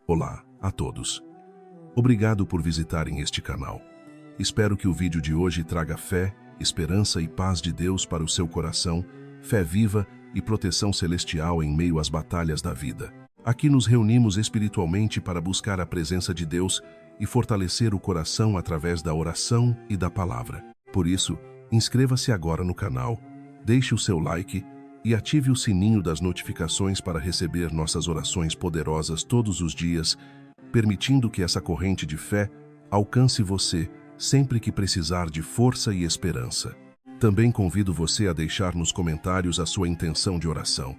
Olá a todos. Obrigado por visitarem este canal. Espero que o vídeo de hoje traga fé, esperança e paz de Deus para o seu coração, fé viva e proteção celestial em meio às batalhas da vida. Aqui nos reunimos espiritualmente para buscar a presença de Deus e fortalecer o coração através da oração e da palavra. Por isso, inscreva-se agora no canal, deixe o seu like e ative o sininho das notificações para receber nossas orações poderosas todos os dias, permitindo que essa corrente de fé alcance você sempre que precisar de força e esperança. Também convido você a deixar nos comentários a sua intenção de oração,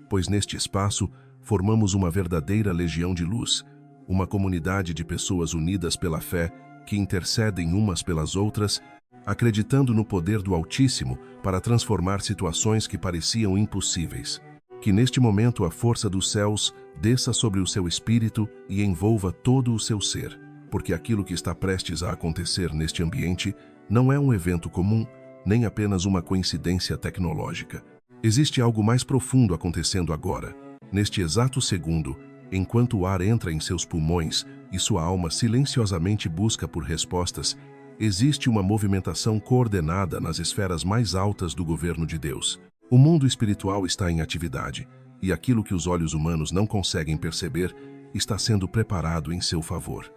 pois neste espaço formamos uma verdadeira legião de luz, uma comunidade de pessoas unidas pela fé que intercedem umas pelas outras, acreditando no poder do Altíssimo para transformar situações que pareciam impossíveis. Que neste momento a força dos céus desça sobre o seu espírito e envolva todo o seu ser, porque aquilo que está prestes a acontecer neste ambiente não é um evento comum, nem apenas uma coincidência tecnológica. Existe algo mais profundo acontecendo agora, neste exato segundo, enquanto o ar entra em seus pulmões e sua alma silenciosamente busca por respostas. Existe uma movimentação coordenada nas esferas mais altas do governo de Deus. O mundo espiritual está em atividade, e aquilo que os olhos humanos não conseguem perceber está sendo preparado em seu favor.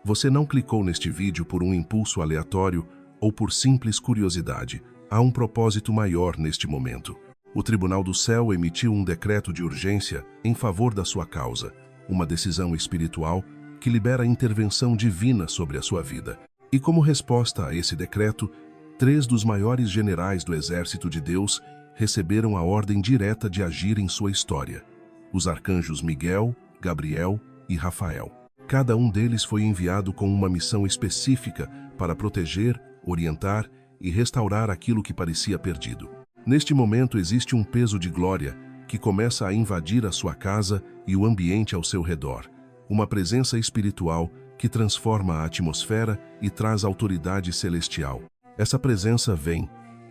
Você não clicou neste vídeo por um impulso aleatório ou por simples curiosidade. Há um propósito maior neste momento. O Tribunal do Céu emitiu um decreto de urgência em favor da sua causa, uma decisão espiritual que libera a intervenção divina sobre a sua vida. E como resposta a esse decreto, 3 dos maiores generais do exército de Deus receberam a ordem direta de agir em sua história: os arcanjos Miguel, Gabriel e Rafael. Cada um deles foi enviado com uma missão específica para proteger, orientar e restaurar aquilo que parecia perdido. Neste momento existe um peso de glória que começa a invadir a sua casa e o ambiente ao seu redor, uma presença espiritual que transforma a atmosfera e traz autoridade celestial. Essa presença vem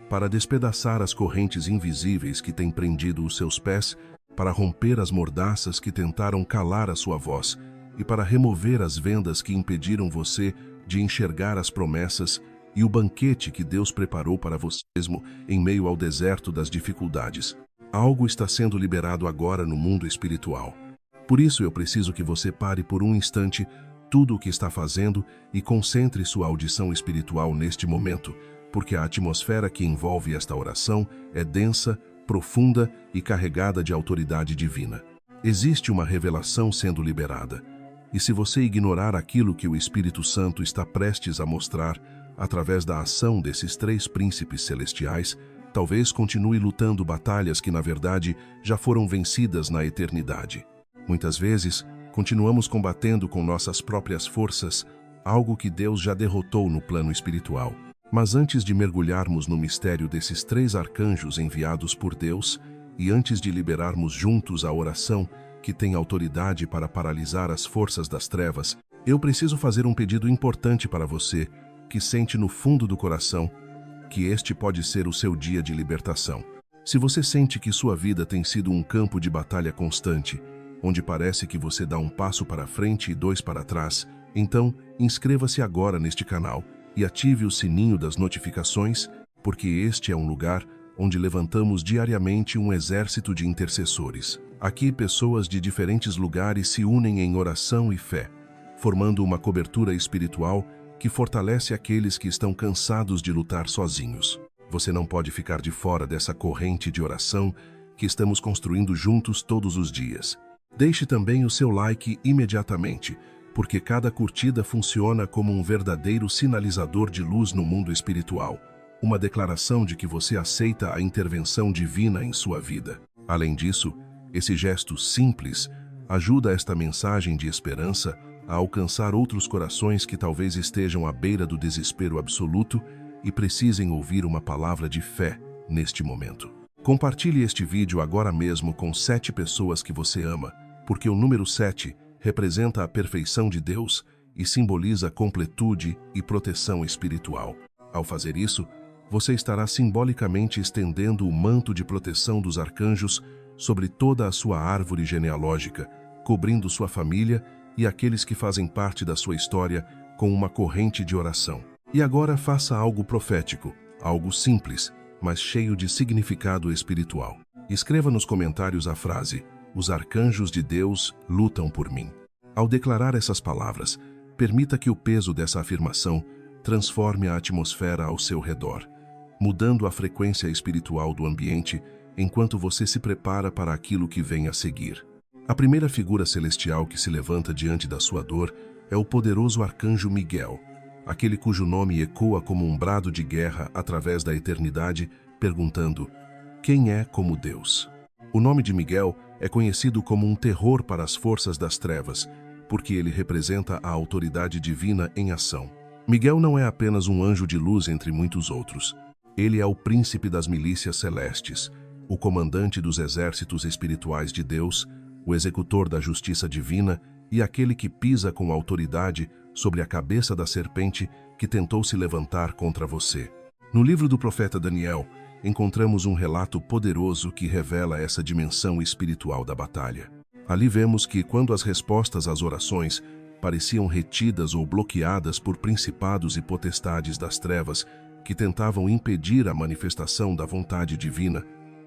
para despedaçar as correntes invisíveis que têm prendido os seus pés, para romper as mordaças que tentaram calar a sua voz e para remover as vendas que impediram você de enxergar as promessas e o banquete que Deus preparou para você mesmo em meio ao deserto das dificuldades. Algo está sendo liberado agora no mundo espiritual. Por isso eu preciso que você pare por um instante tudo o que está fazendo e concentre sua audição espiritual neste momento, porque a atmosfera que envolve esta oração é densa, profunda e carregada de autoridade divina. Existe uma revelação sendo liberada. E se você ignorar aquilo que o Espírito Santo está prestes a mostrar através da ação desses 3 príncipes celestiais, talvez continue lutando batalhas que, na verdade, já foram vencidas na eternidade. Muitas vezes, continuamos combatendo com nossas próprias forças algo que Deus já derrotou no plano espiritual. Mas antes de mergulharmos no mistério desses 3 arcanjos enviados por Deus e antes de liberarmos juntos a oração que tem autoridade para paralisar as forças das trevas, eu preciso fazer um pedido importante para você que sente no fundo do coração que este pode ser o seu dia de libertação. Se você sente que sua vida tem sido um campo de batalha constante, onde parece que você dá um passo para frente e 2 para trás, então inscreva-se agora neste canal e ative o sininho das notificações, porque este é um lugar onde levantamos diariamente um exército de intercessores. Aqui pessoas de diferentes lugares se unem em oração e fé, formando uma cobertura espiritual que fortalece aqueles que estão cansados de lutar sozinhos. Você não pode ficar de fora dessa corrente de oração que estamos construindo juntos todos os dias. Deixe também o seu like imediatamente, porque cada curtida funciona como um verdadeiro sinalizador de luz no mundo espiritual, uma declaração de que você aceita a intervenção divina em sua vida. Além disso, esse gesto simples ajuda esta mensagem de esperança a alcançar outros corações que talvez estejam à beira do desespero absoluto e precisem ouvir uma palavra de fé neste momento. Compartilhe este vídeo agora mesmo com 7 pessoas que você ama, porque o número 7 representa a perfeição de Deus e simboliza completude e proteção espiritual. Ao fazer isso, você estará simbolicamente estendendo o manto de proteção dos arcanjos sobre toda a sua árvore genealógica, cobrindo sua família e aqueles que fazem parte da sua história com uma corrente de oração. E agora faça algo profético, algo simples, mas cheio de significado espiritual. Escreva nos comentários a frase: "Os arcanjos de Deus lutam por mim". Ao declarar essas palavras, permita que o peso dessa afirmação transforme a atmosfera ao seu redor, mudando a frequência espiritual do ambiente enquanto você se prepara para aquilo que vem a seguir. A primeira figura celestial que se levanta diante da sua dor é o poderoso arcanjo Miguel, aquele cujo nome ecoa como um brado de guerra através da eternidade, perguntando: quem é como Deus? O nome de Miguel é conhecido como um terror para as forças das trevas, porque ele representa a autoridade divina em ação. Miguel não é apenas um anjo de luz entre muitos outros. Ele é o príncipe das milícias celestes, o comandante dos exércitos espirituais de Deus, o executor da justiça divina e aquele que pisa com autoridade sobre a cabeça da serpente que tentou se levantar contra você. No livro do profeta Daniel, encontramos um relato poderoso que revela essa dimensão espiritual da batalha. Ali vemos que, quando as respostas às orações pareciam retidas ou bloqueadas por principados e potestades das trevas que tentavam impedir a manifestação da vontade divina,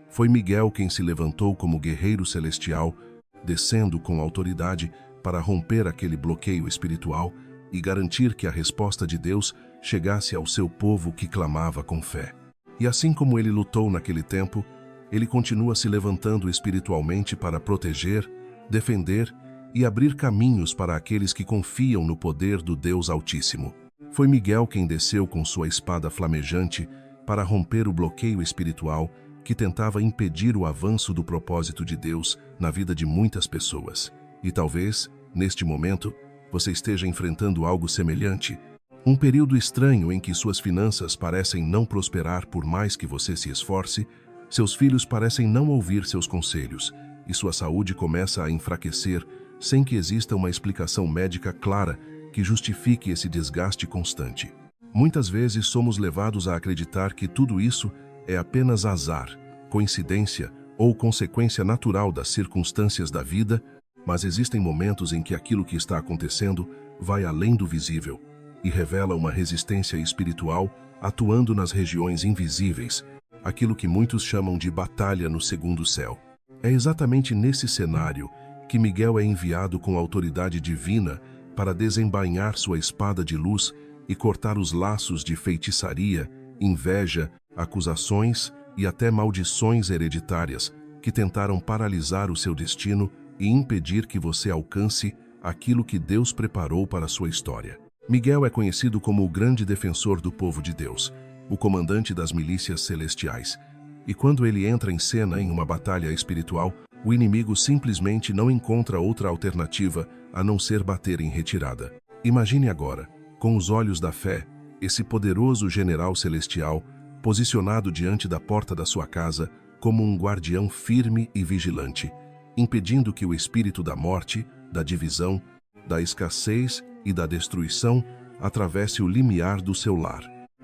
foi Miguel quem se levantou como guerreiro celestial, descendo com autoridade para romper aquele bloqueio espiritual e garantir que a resposta de Deus chegasse ao seu povo que clamava com fé. E assim como ele lutou naquele tempo, ele continua se levantando espiritualmente para proteger, defender e abrir caminhos para aqueles que confiam no poder do Deus Altíssimo. Foi Miguel quem desceu com sua espada flamejante para romper o bloqueio espiritual que tentava impedir o avanço do propósito de Deus na vida de muitas pessoas. E talvez, neste momento, você esteja enfrentando algo semelhante. Um período estranho em que suas finanças parecem não prosperar por mais que você se esforce, seus filhos parecem não ouvir seus conselhos, e sua saúde começa a enfraquecer sem que exista uma explicação médica clara que justifique esse desgaste constante. Muitas vezes somos levados a acreditar que tudo isso é apenas azar, coincidência ou consequência natural das circunstâncias da vida, mas existem momentos em que aquilo que está acontecendo vai além do visível e revela uma resistência espiritual atuando nas regiões invisíveis, aquilo que muitos chamam de batalha no segundo céu. É exatamente nesse cenário que Miguel é enviado com autoridade divina para desembainhar sua espada de luz e cortar os laços de feitiçaria, inveja, acusações e até maldições hereditárias que tentaram paralisar o seu destino e impedir que você alcance aquilo que Deus preparou para a sua história. Miguel é conhecido como o grande defensor do povo de Deus, o comandante das milícias celestiais. E quando ele entra em cena em uma batalha espiritual, o inimigo simplesmente não encontra outra alternativa a não ser bater em retirada. Imagine agora, com os olhos da fé, esse poderoso general celestial posicionado diante da porta da sua casa como um guardião firme e vigilante, impedindo que o espírito da morte, da divisão, da escassez e da destruição atravesse o limiar do seu lar.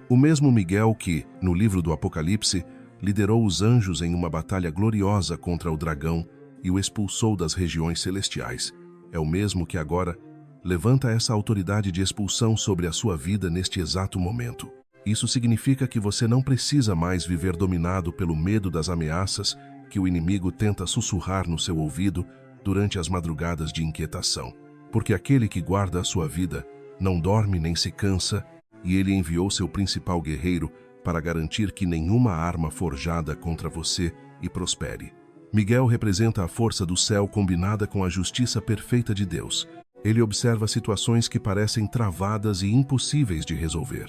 O mesmo Miguel que, no livro do Apocalipse, liderou os anjos em uma batalha gloriosa contra o dragão e o expulsou das regiões celestiais, é o mesmo que agora levanta essa autoridade de expulsão sobre a sua vida neste exato momento. Isso significa que você não precisa mais viver dominado pelo medo das ameaças que o inimigo tenta sussurrar no seu ouvido durante as madrugadas de inquietação. Porque aquele que guarda a sua vida não dorme nem se cansa, e ele enviou seu principal guerreiro para garantir que nenhuma arma forjada contra você e prospere. Miguel representa a força do céu combinada com a justiça perfeita de Deus. Ele observa situações que parecem travadas e impossíveis de resolver.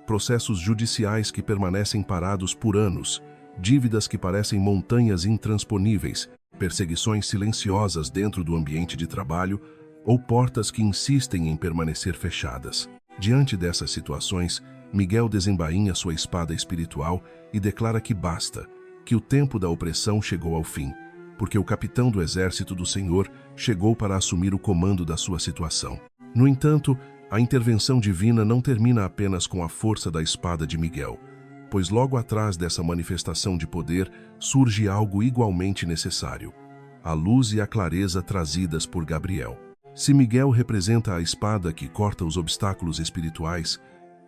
Processos judiciais que permanecem parados por anos, dívidas que parecem montanhas intransponíveis, perseguições silenciosas dentro do ambiente de trabalho ou portas que insistem em permanecer fechadas. Diante dessas situações, Miguel desembainha sua espada espiritual e declara que basta, que o tempo da opressão chegou ao fim, porque o capitão do exército do Senhor chegou para assumir o comando da sua situação. No entanto, a intervenção divina não termina apenas com a força da espada de Miguel, pois logo atrás dessa manifestação de poder surge algo igualmente necessário: a luz e a clareza trazidas por Gabriel. Se Miguel representa a espada que corta os obstáculos espirituais,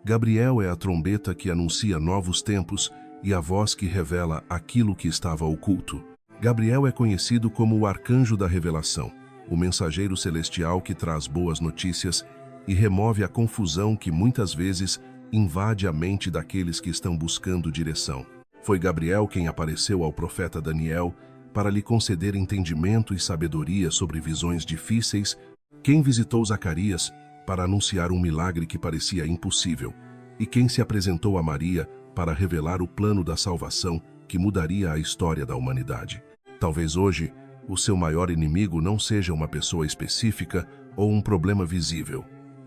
Gabriel é a trombeta que anuncia novos tempos e a voz que revela aquilo que estava oculto. Gabriel é conhecido como o arcanjo da revelação, o mensageiro celestial que traz boas notícias e remove a confusão que muitas vezes invade a mente daqueles que estão buscando direção. Foi Gabriel quem apareceu ao profeta Daniel para lhe conceder entendimento e sabedoria sobre visões difíceis, quem visitou Zacarias para anunciar um milagre que parecia impossível, e quem se apresentou a Maria para revelar o plano da salvação que mudaria a história da humanidade. Talvez hoje, o seu maior inimigo não seja uma pessoa específica ou um problema visível,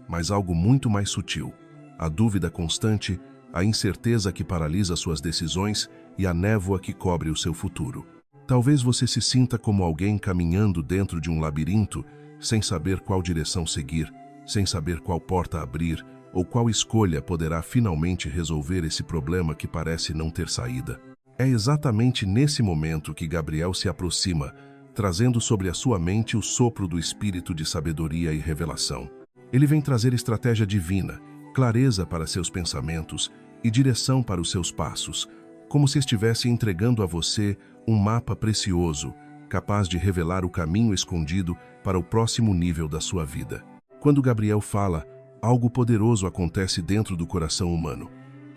mas algo muito mais sutil: a dúvida constante, a incerteza que paralisa suas decisões e a névoa que cobre o seu futuro. Talvez você se sinta como alguém caminhando dentro de um labirinto, sem saber qual direção seguir, sem saber qual porta abrir ou qual escolha poderá finalmente resolver esse problema que parece não ter saída. É exatamente nesse momento que Gabriel se aproxima, trazendo sobre a sua mente o sopro do espírito de sabedoria e revelação. Ele vem trazer estratégia divina, clareza para seus pensamentos e direção para os seus passos, como se estivesse entregando a você um mapa precioso, capaz de revelar o caminho escondido para o próximo nível da sua vida. Quando Gabriel fala, algo poderoso acontece dentro do coração humano.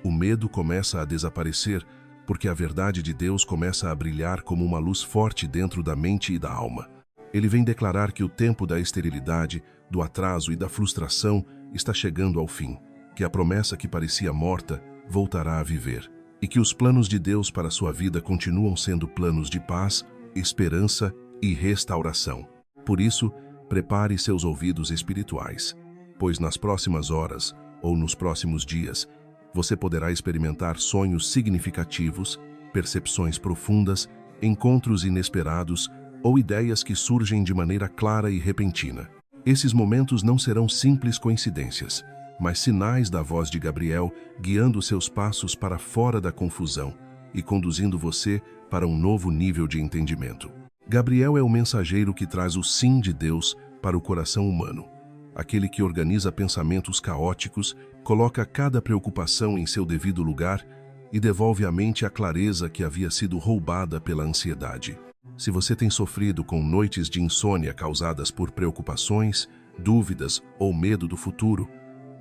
O medo começa a desaparecer, porque a verdade de Deus começa a brilhar como uma luz forte dentro da mente e da alma. Ele vem declarar que o tempo da esterilidade, do atraso e da frustração está chegando ao fim, que a promessa que parecia morta voltará a viver, e que os planos de Deus para sua vida continuam sendo planos de paz, esperança e restauração. Por isso, prepare seus ouvidos espirituais, pois nas próximas horas ou nos próximos dias, você poderá experimentar sonhos significativos, percepções profundas, encontros inesperados ou ideias que surgem de maneira clara e repentina. Esses momentos não serão simples coincidências, mas sinais da voz de Gabriel guiando seus passos para fora da confusão e conduzindo você para um novo nível de entendimento. Gabriel é o mensageiro que traz o sim de Deus para o coração humano, aquele que organiza pensamentos caóticos, coloca cada preocupação em seu devido lugar e devolve à mente a clareza que havia sido roubada pela ansiedade. Se você tem sofrido com noites de insônia causadas por preocupações, dúvidas ou medo do futuro,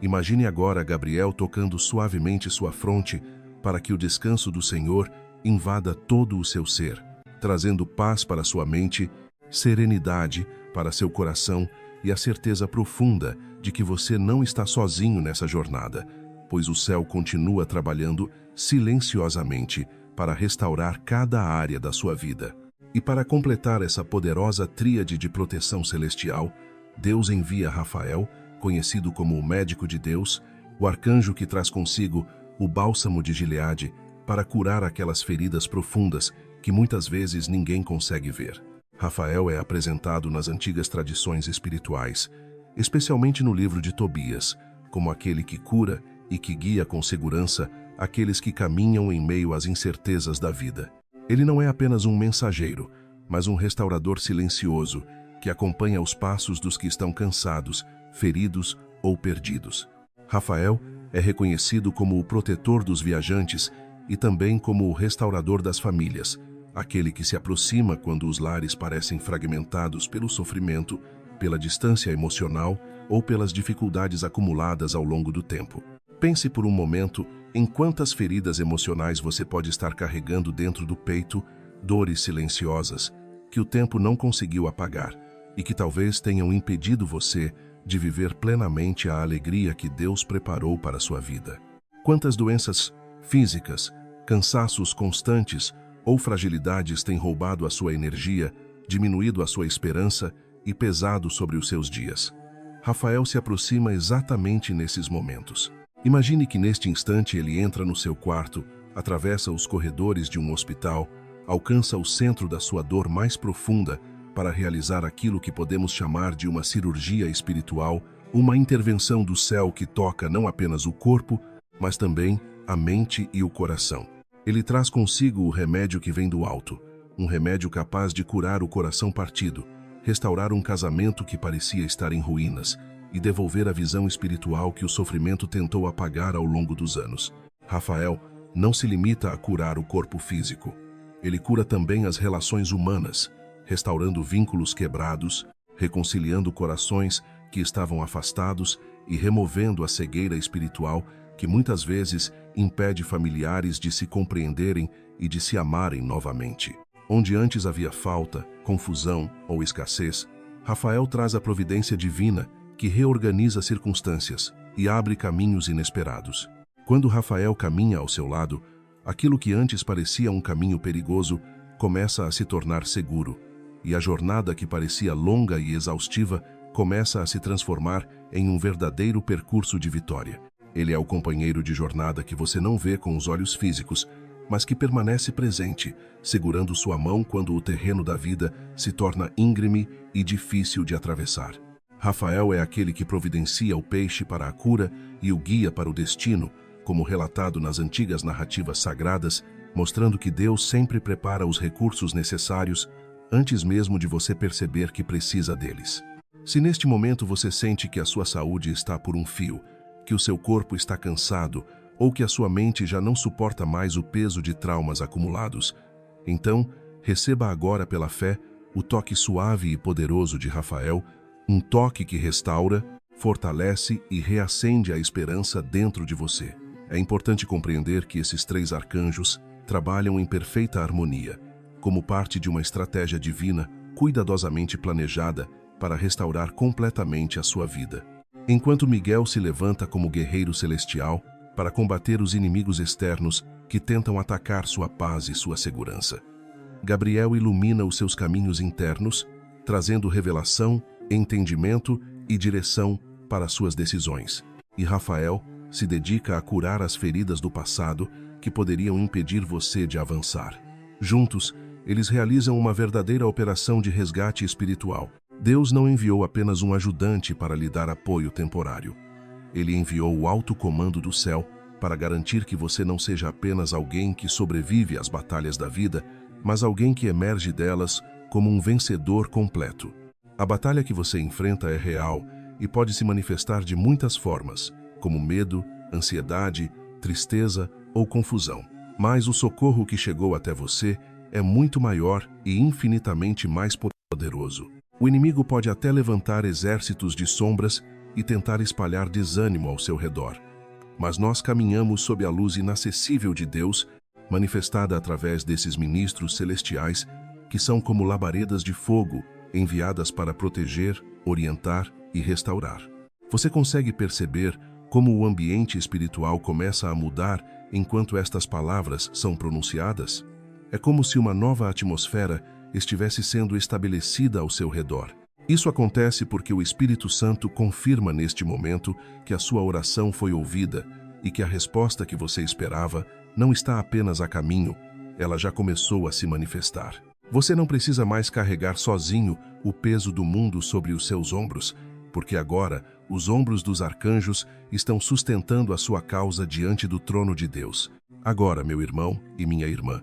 imagine agora Gabriel tocando suavemente sua fronte para que o descanso do Senhor invada todo o seu ser, trazendo paz para sua mente, serenidade para seu coração e a certeza profunda de que você não está sozinho nessa jornada, pois o céu continua trabalhando silenciosamente para restaurar cada área da sua vida. E para completar essa poderosa tríade de proteção celestial, Deus envia Rafael, conhecido como o médico de Deus, o arcanjo que traz consigo o bálsamo de Gileade, para curar aquelas feridas profundas que muitas vezes ninguém consegue ver. Rafael é apresentado nas antigas tradições espirituais, especialmente no livro de Tobias, como aquele que cura e que guia com segurança aqueles que caminham em meio às incertezas da vida. Ele não é apenas um mensageiro, mas um restaurador silencioso que acompanha os passos dos que estão cansados, feridos ou perdidos. Rafael é reconhecido como o protetor dos viajantes e também como o restaurador das famílias, aquele que se aproxima quando os lares parecem fragmentados pelo sofrimento, pela distância emocional ou pelas dificuldades acumuladas ao longo do tempo. Pense por um momento em quantas feridas emocionais você pode estar carregando dentro do peito, dores silenciosas que o tempo não conseguiu apagar e que talvez tenham impedido você de viver plenamente a alegria que Deus preparou para a sua vida. Quantas doenças físicas, cansaços constantes ou fragilidades têm roubado a sua energia, diminuído a sua esperança e pesado sobre os seus dias? Rafael se aproxima exatamente nesses momentos. Imagine que neste instante ele entra no seu quarto, atravessa os corredores de um hospital, alcança o centro da sua dor mais profunda para realizar aquilo que podemos chamar de uma cirurgia espiritual, uma intervenção do céu que toca não apenas o corpo, mas também a mente e o coração. Ele traz consigo o remédio que vem do alto, um remédio capaz de curar o coração partido, restaurar um casamento que parecia estar em ruínas e devolver a visão espiritual que o sofrimento tentou apagar ao longo dos anos. Rafael não se limita a curar o corpo físico. Ele cura também as relações humanas, restaurando vínculos quebrados, reconciliando corações que estavam afastados e removendo a cegueira espiritual que muitas vezes impede familiares de se compreenderem e de se amarem novamente. Onde antes havia falta, confusão ou escassez, Rafael traz a providência divina que reorganiza circunstâncias e abre caminhos inesperados. Quando Rafael caminha ao seu lado, aquilo que antes parecia um caminho perigoso começa a se tornar seguro, e a jornada que parecia longa e exaustiva começa a se transformar em um verdadeiro percurso de vitória. Ele é o companheiro de jornada que você não vê com os olhos físicos, mas que permanece presente, segurando sua mão quando o terreno da vida se torna íngreme e difícil de atravessar. Rafael é aquele que providencia o peixe para a cura e o guia para o destino, como relatado nas antigas narrativas sagradas, mostrando que Deus sempre prepara os recursos necessários antes mesmo de você perceber que precisa deles. Se neste momento você sente que a sua saúde está por um fio, que o seu corpo está cansado ou que a sua mente já não suporta mais o peso de traumas acumulados, então receba agora pela fé o toque suave e poderoso de Rafael, um toque que restaura, fortalece e reacende a esperança dentro de você. É importante compreender que esses três arcanjos trabalham em perfeita harmonia, como parte de uma estratégia divina cuidadosamente planejada para restaurar completamente a sua vida. Enquanto Miguel se levanta como guerreiro celestial para combater os inimigos externos que tentam atacar sua paz e sua segurança, Gabriel ilumina os seus caminhos internos, trazendo revelação, entendimento e direção para suas decisões. E Rafael se dedica a curar as feridas do passado que poderiam impedir você de avançar. Juntos, eles realizam uma verdadeira operação de resgate espiritual. Deus não enviou apenas um ajudante para lhe dar apoio temporário. Ele enviou o alto comando do céu para garantir que você não seja apenas alguém que sobrevive às batalhas da vida, mas alguém que emerge delas como um vencedor completo. A batalha que você enfrenta é real e pode se manifestar de muitas formas, como medo, ansiedade, tristeza ou confusão. Mas o socorro que chegou até você é muito maior e infinitamente mais poderoso. O inimigo pode até levantar exércitos de sombras e tentar espalhar desânimo ao seu redor. Mas nós caminhamos sob a luz inacessível de Deus, manifestada através desses ministros celestiais, que são como labaredas de fogo, enviadas para proteger, orientar e restaurar. Você consegue perceber como o ambiente espiritual começa a mudar enquanto estas palavras são pronunciadas? É como se uma nova atmosfera estivesse sendo estabelecida ao seu redor. Isso acontece porque o Espírito Santo confirma neste momento que a sua oração foi ouvida e que a resposta que você esperava não está apenas a caminho, ela já começou a se manifestar. Você não precisa mais carregar sozinho o peso do mundo sobre os seus ombros, porque agora os ombros dos arcanjos estão sustentando a sua causa diante do trono de Deus. Agora, meu irmão e minha irmã,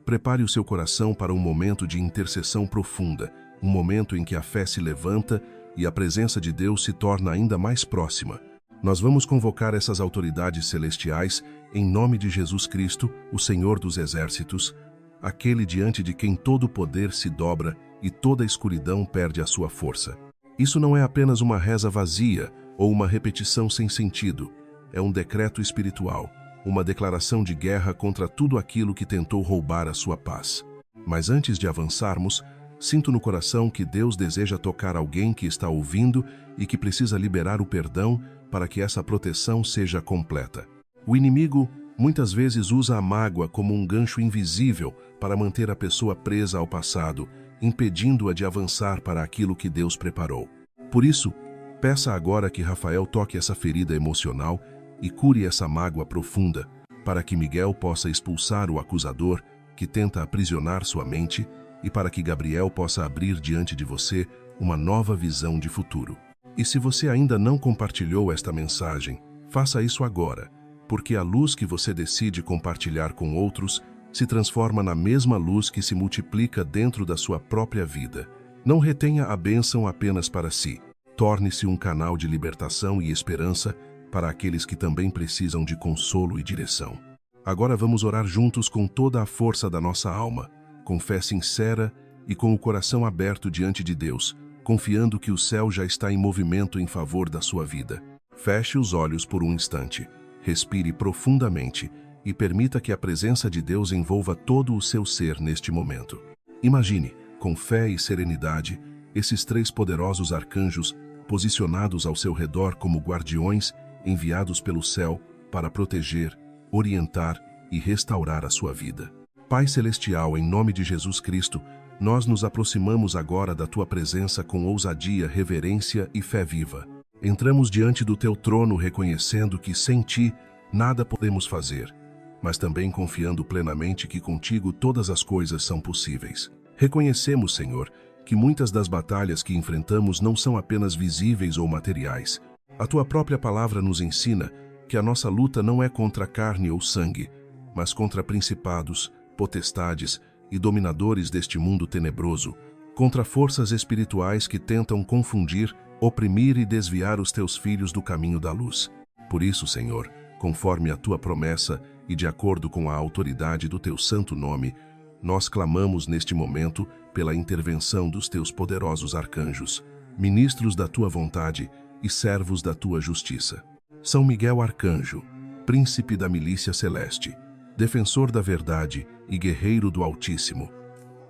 prepare o seu coração para um momento de intercessão profunda, um momento em que a fé se levanta e a presença de Deus se torna ainda mais próxima. Nós vamos convocar essas autoridades celestiais em nome de Jesus Cristo, o Senhor dos Exércitos, aquele diante de quem todo o poder se dobra e toda a escuridão perde a sua força. Isso não é apenas uma reza vazia ou uma repetição sem sentido. É um decreto espiritual, uma declaração de guerra contra tudo aquilo que tentou roubar a sua paz. Mas antes de avançarmos, sinto no coração que Deus deseja tocar alguém que está ouvindo e que precisa liberar o perdão para que essa proteção seja completa. O inimigo muitas vezes usa a mágoa como um gancho invisível para manter a pessoa presa ao passado, impedindo-a de avançar para aquilo que Deus preparou. Por isso, peça agora que Rafael toque essa ferida emocional e cure essa mágoa profunda, para que Miguel possa expulsar o acusador que tenta aprisionar sua mente e para que Gabriel possa abrir diante de você uma nova visão de futuro. E se você ainda não compartilhou esta mensagem, faça isso agora, porque a luz que você decide compartilhar com outros se transforma na mesma luz que se multiplica dentro da sua própria vida. Não retenha a bênção apenas para si. Torne-se um canal de libertação e esperança para aqueles que também precisam de consolo e direção. Agora vamos orar juntos com toda a força da nossa alma, com fé sincera e com o coração aberto diante de Deus, confiando que o céu já está em movimento em favor da sua vida. Feche os olhos por um instante, respire profundamente e permita que a presença de Deus envolva todo o seu ser neste momento. Imagine, com fé e serenidade, esses 3 poderosos arcanjos posicionados ao seu redor como guardiões enviados pelo céu para proteger, orientar e restaurar a sua vida. Pai Celestial, em nome de Jesus Cristo, nós nos aproximamos agora da Tua presença com ousadia, reverência e fé viva. Entramos diante do Teu trono reconhecendo que sem Ti nada podemos fazer, mas também confiando plenamente que contigo todas as coisas são possíveis. Reconhecemos, Senhor, que muitas das batalhas que enfrentamos não são apenas visíveis ou materiais. A Tua própria palavra nos ensina que a nossa luta não é contra carne ou sangue, mas contra principados, potestades e dominadores deste mundo tenebroso, contra forças espirituais que tentam confundir, oprimir e desviar os Teus filhos do caminho da luz. Por isso, Senhor, conforme a Tua promessa e de acordo com a autoridade do Teu santo nome, nós clamamos neste momento pela intervenção dos Teus poderosos arcanjos, ministros da Tua vontade e servos da Tua justiça. São Miguel Arcanjo, príncipe da milícia celeste, defensor da verdade e guerreiro do Altíssimo,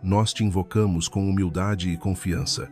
nós Te invocamos com humildade e confiança.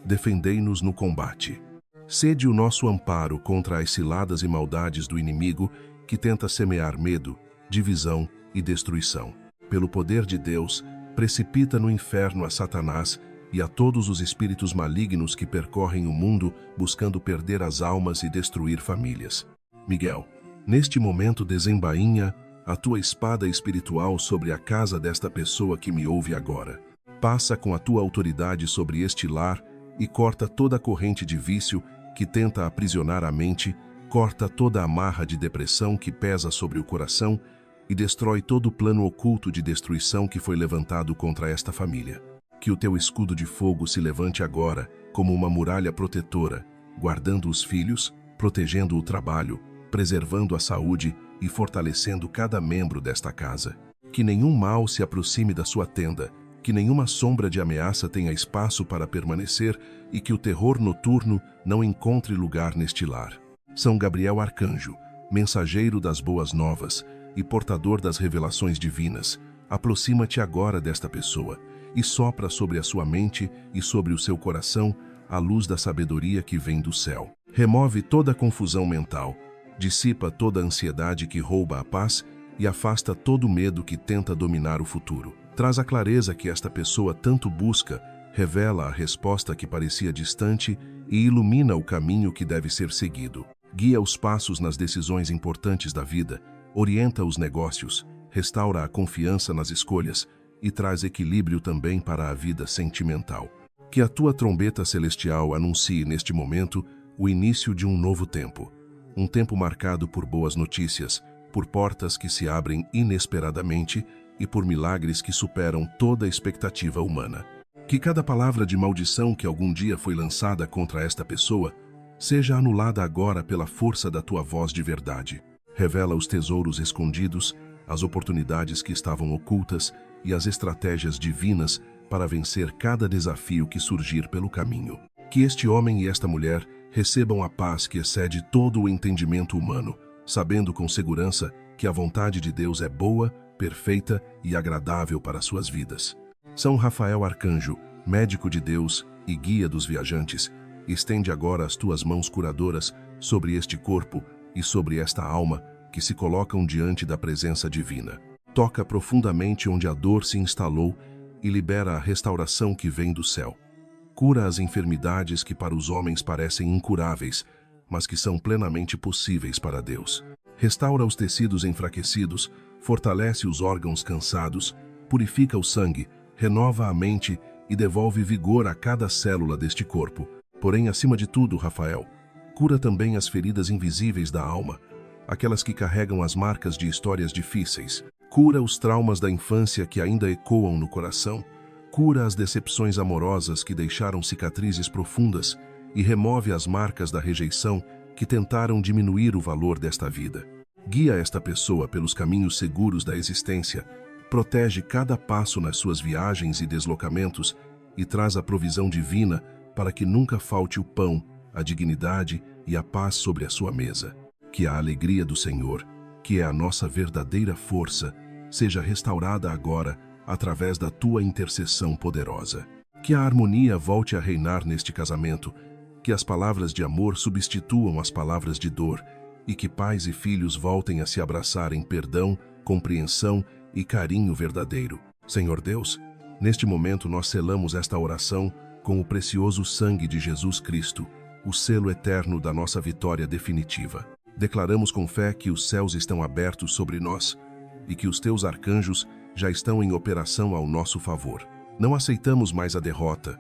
Defendei-nos no combate. Sede o nosso amparo contra as ciladas e maldades do inimigo que tenta semear medo, divisão e destruição. Pelo poder de Deus, precipita no inferno a Satanás e a todos os espíritos malignos que percorrem o mundo buscando perder as almas e destruir famílias. Miguel, neste momento desembainha a Tua espada espiritual sobre a casa desta pessoa que me ouve agora. Passa com a Tua autoridade sobre este lar e corta toda a corrente de vício que tenta aprisionar a mente, corta toda a amarra de depressão que pesa sobre o coração e destrói todo o plano oculto de destruição que foi levantado contra esta família. Que o Teu escudo de fogo se levante agora como uma muralha protetora, guardando os filhos, protegendo o trabalho, preservando a saúde e fortalecendo cada membro desta casa. Que nenhum mal se aproxime da sua tenda, que nenhuma sombra de ameaça tenha espaço para permanecer e que o terror noturno não encontre lugar neste lar. São Gabriel Arcanjo, mensageiro das boas novas e portador das revelações divinas, aproxima-te agora desta pessoa e sopra sobre a sua mente e sobre o seu coração a luz da sabedoria que vem do céu. Remove toda a confusão mental, dissipa toda a ansiedade que rouba a paz e afasta todo o medo que tenta dominar o futuro. Traz a clareza que esta pessoa tanto busca, revela a resposta que parecia distante e ilumina o caminho que deve ser seguido. Guia os passos nas decisões importantes da vida, orienta os negócios, restaura a confiança nas escolhas e traz equilíbrio também para a vida sentimental. Que a Tua trombeta celestial anuncie neste momento o início de um novo tempo. Um tempo marcado por boas notícias, por portas que se abrem inesperadamente e por milagres que superam toda a expectativa humana. Que cada palavra de maldição que algum dia foi lançada contra esta pessoa seja anulada agora pela força da Tua voz de verdade. Revela os tesouros escondidos, as oportunidades que estavam ocultas e as estratégias divinas para vencer cada desafio que surgir pelo caminho. Que este homem e esta mulher recebam a paz que excede todo o entendimento humano, sabendo com segurança que a vontade de Deus é boa, perfeita e agradável para suas vidas. São Rafael Arcanjo, médico de Deus e guia dos viajantes, estende agora as Tuas mãos curadoras sobre este corpo e sobre esta alma que se colocam diante da presença divina. Toca profundamente onde a dor se instalou e libera a restauração que vem do céu. Cura as enfermidades que para os homens parecem incuráveis, mas que são plenamente possíveis para Deus. Restaura os tecidos enfraquecidos, fortalece os órgãos cansados, purifica o sangue, renova a mente e devolve vigor a cada célula deste corpo. Porém, acima de tudo, Rafael, cura também as feridas invisíveis da alma, aquelas que carregam as marcas de histórias difíceis. Cura os traumas da infância que ainda ecoam no coração. cura as decepções amorosas que deixaram cicatrizes profundas e remove as marcas da rejeição que tentaram diminuir o valor desta vida. Guia esta pessoa pelos caminhos seguros da existência, protege cada passo nas suas viagens e deslocamentos e traz a provisão divina para que nunca falte o pão, a dignidade e a paz sobre a sua mesa. Que a alegria do Senhor, que é a nossa verdadeira força, seja restaurada agora através da tua intercessão poderosa. Que a harmonia volte a reinar neste casamento, que as palavras de amor substituam as palavras de dor e que pais e filhos voltem a se abraçar em perdão, compreensão e carinho verdadeiro. Senhor Deus, neste momento nós selamos esta oração com o precioso sangue de Jesus Cristo, o selo eterno da nossa vitória definitiva. Declaramos com fé que os céus estão abertos sobre nós e que os teus arcanjos já estão em operação ao nosso favor. Não aceitamos mais a derrota,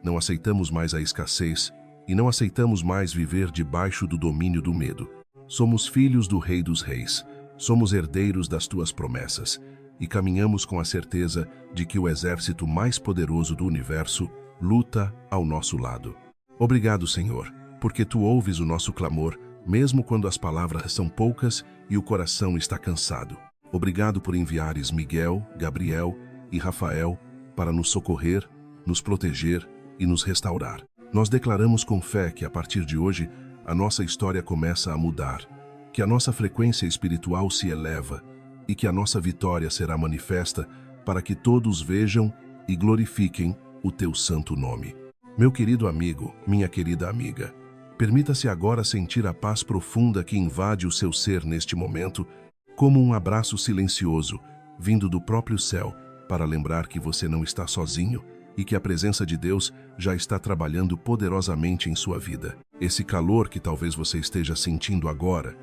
não aceitamos mais a escassez e não aceitamos mais viver debaixo do domínio do medo. Somos filhos do Rei dos Reis, somos herdeiros das tuas promessas e caminhamos com a certeza de que o exército mais poderoso do universo luta ao nosso lado. Obrigado, Senhor, porque tu ouves o nosso clamor, mesmo quando as palavras são poucas e o coração está cansado. Obrigado por enviares Miguel, Gabriel e Rafael para nos socorrer, nos proteger e nos restaurar. Nós declaramos com fé que a partir de hoje a nossa história começa a mudar, que a nossa frequência espiritual se eleva e que a nossa vitória será manifesta para que todos vejam e glorifiquem o teu santo nome. Meu querido amigo, minha querida amiga, permita-se agora sentir a paz profunda que invade o seu ser neste momento, como um abraço silencioso, vindo do próprio céu, para lembrar que você não está sozinho e que a presença de Deus já está trabalhando poderosamente em sua vida. Esse calor que talvez você esteja sentindo agora,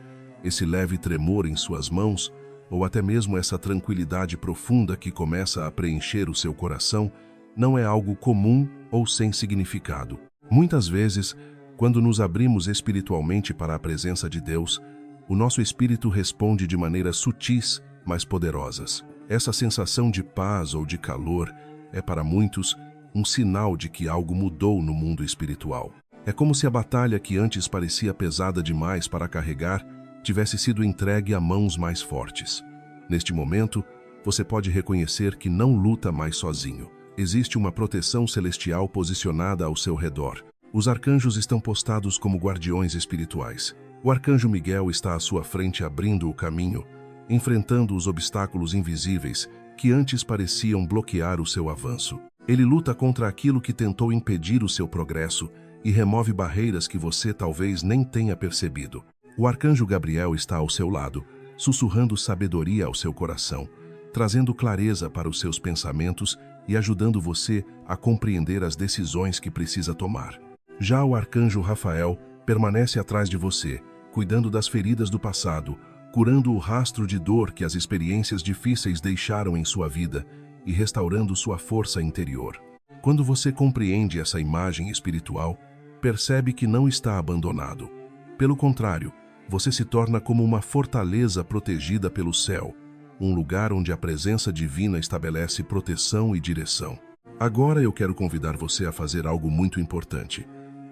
esse leve tremor em suas mãos, ou até mesmo essa tranquilidade profunda que começa a preencher o seu coração, não é algo comum ou sem significado. Muitas vezes, quando nos abrimos espiritualmente para a presença de Deus, o nosso espírito responde de maneiras sutis, mas poderosas. Essa sensação de paz ou de calor é para muitos um sinal de que algo mudou no mundo espiritual. É como se a batalha que antes parecia pesada demais para carregar tivesse sido entregue a mãos mais fortes. Neste momento, você pode reconhecer que não luta mais sozinho. Existe uma proteção celestial posicionada ao seu redor. Os arcanjos estão postados como guardiões espirituais. O arcanjo Miguel está à sua frente abrindo o caminho, enfrentando os obstáculos invisíveis que antes pareciam bloquear o seu avanço. Ele luta contra aquilo que tentou impedir o seu progresso e remove barreiras que você talvez nem tenha percebido. O arcanjo Gabriel está ao seu lado, sussurrando sabedoria ao seu coração, trazendo clareza para os seus pensamentos e ajudando você a compreender as decisões que precisa tomar. Já o arcanjo Rafael permanece atrás de você, cuidando das feridas do passado, curando o rastro de dor que as experiências difíceis deixaram em sua vida e restaurando sua força interior. Quando você compreende essa imagem espiritual, percebe que não está abandonado. Pelo contrário, você se torna como uma fortaleza protegida pelo céu, um lugar onde a presença divina estabelece proteção e direção. Agora eu quero convidar você a fazer algo muito importante.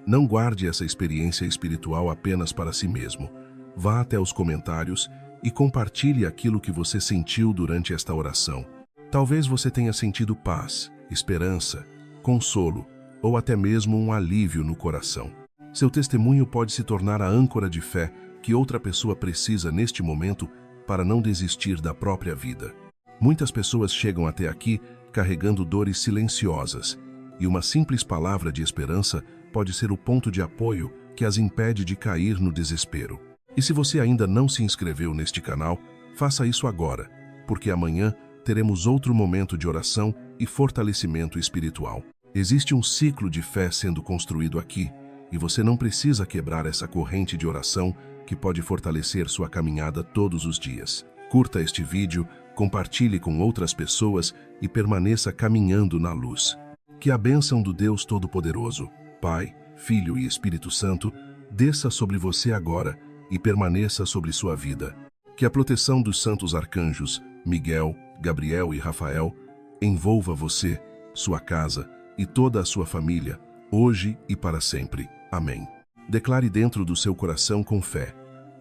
Não guarde essa experiência espiritual apenas para si mesmo. Vá até os comentários e compartilhe aquilo que você sentiu durante esta oração. Talvez você tenha sentido paz, esperança, consolo ou até mesmo um alívio no coração. Seu testemunho pode se tornar a âncora de fé que outra pessoa precisa neste momento para não desistir da própria vida. Muitas pessoas chegam até aqui carregando dores silenciosas, e uma simples palavra de esperança pode ser o ponto de apoio que as impede de cair no desespero. E se você ainda não se inscreveu neste canal, faça isso agora, porque amanhã teremos outro momento de oração e fortalecimento espiritual. Existe um ciclo de fé sendo construído aqui, e você não precisa quebrar essa corrente de oração que pode fortalecer sua caminhada todos os dias. Curta este vídeo, compartilhe com outras pessoas e permaneça caminhando na luz. Que a bênção do Deus Todo-Poderoso, Pai, Filho e Espírito Santo, desça sobre você agora e permaneça sobre sua vida. Que a proteção dos santos arcanjos, Miguel, Gabriel e Rafael, envolva você sua casa e toda a sua família, hoje e para sempre. Amém. Declare dentro do seu coração com fé: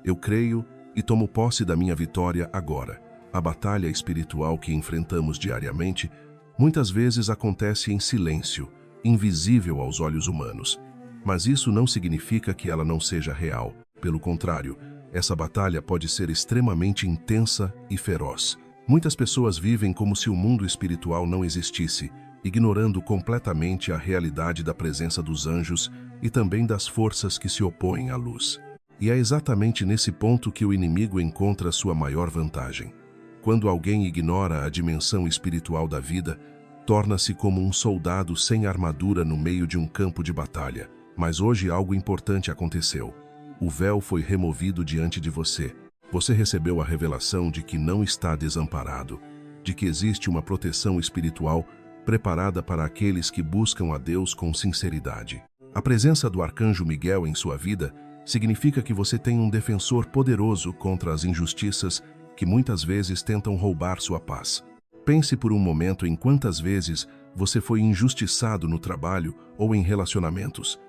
eu creio e tomo posse da minha vitória agora. A batalha espiritual que enfrentamos diariamente muitas vezes acontece em silêncio, invisível aos olhos humanos. Mas isso não significa que ela não seja real. Pelo contrário, essa batalha pode ser extremamente intensa e feroz. Muitas pessoas vivem como se o mundo espiritual não existisse, ignorando completamente a realidade da presença dos anjos e também das forças que se opõem à luz. E é exatamente nesse ponto que o inimigo encontra sua maior vantagem. Quando alguém ignora a dimensão espiritual da vida, torna-se como um soldado sem armadura no meio de um campo de batalha. Mas hoje algo importante aconteceu. O véu foi removido diante de você. Você recebeu a revelação de que não está desamparado, de que existe uma proteção espiritual preparada para aqueles que buscam a Deus com sinceridade. A presença do arcanjo Miguel em sua vida significa que você tem um defensor poderoso contra as injustiças que muitas vezes tentam roubar sua paz. Pense por um momento em quantas vezes você foi injustiçado no trabalho ou em relacionamentos.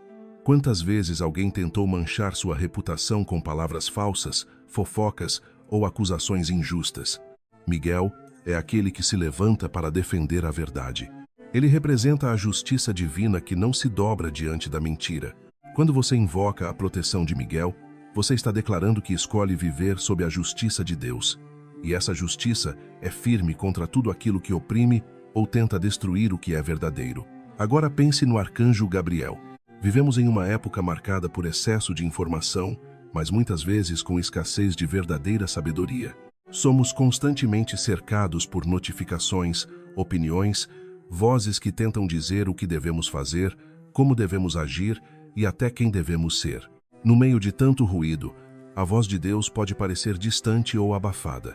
Quantas vezes alguém tentou manchar sua reputação com palavras falsas, fofocas ou acusações injustas. Miguel é aquele que se levanta para defender a verdade. Ele representa a justiça divina que não se dobra diante da mentira. Quando você invoca a proteção de Miguel, você está declarando que escolhe viver sob a justiça de Deus. E essa justiça é firme contra tudo aquilo que oprime ou tenta destruir o que é verdadeiro. Agora pense no arcanjo Gabriel. Vivemos em uma época marcada por excesso de informação, mas muitas vezes com escassez de verdadeira sabedoria. Somos constantemente cercados por notificações, opiniões, vozes que tentam dizer o que devemos fazer, como devemos agir e até quem devemos ser. No meio de tanto ruído, a voz de Deus pode parecer distante ou abafada.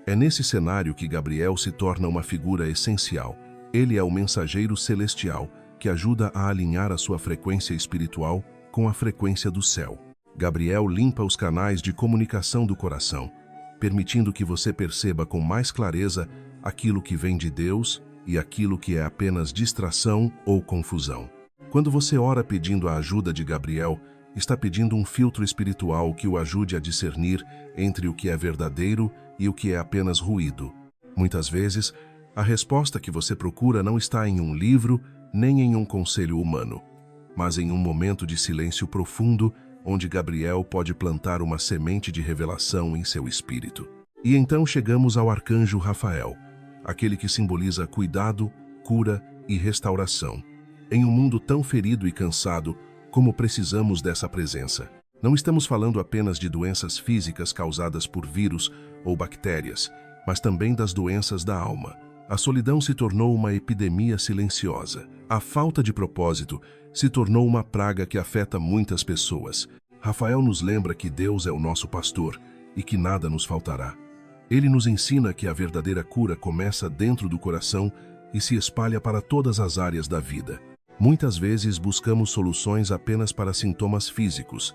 É nesse cenário que Gabriel se torna uma figura essencial. Ele é o mensageiro celestial que ajuda a alinhar a sua frequência espiritual com a frequência do céu. Gabriel limpa os canais de comunicação do coração, permitindo que você perceba com mais clareza aquilo que vem de Deus e aquilo que é apenas distração ou confusão. Quando você ora pedindo a ajuda de Gabriel, está pedindo um filtro espiritual que o ajude a discernir entre o que é verdadeiro e o que é apenas ruído. Muitas vezes, a resposta que você procura não está em um livro, nem em um conselho humano, mas em um momento de silêncio profundo, onde Gabriel pode plantar uma semente de revelação em seu espírito. E então chegamos ao arcanjo Rafael, aquele que simboliza cuidado, cura e restauração. Em um mundo tão ferido e cansado, como precisamos dessa presença. Não estamos falando apenas de doenças físicas causadas por vírus ou bactérias, mas também das doenças da alma. A solidão se tornou uma epidemia silenciosa. A falta de propósito se tornou uma praga que afeta muitas pessoas. Rafael nos lembra que Deus é o nosso pastor e que nada nos faltará. Ele nos ensina que a verdadeira cura começa dentro do coração e se espalha para todas as áreas da vida. Muitas vezes buscamos soluções apenas para sintomas físicos,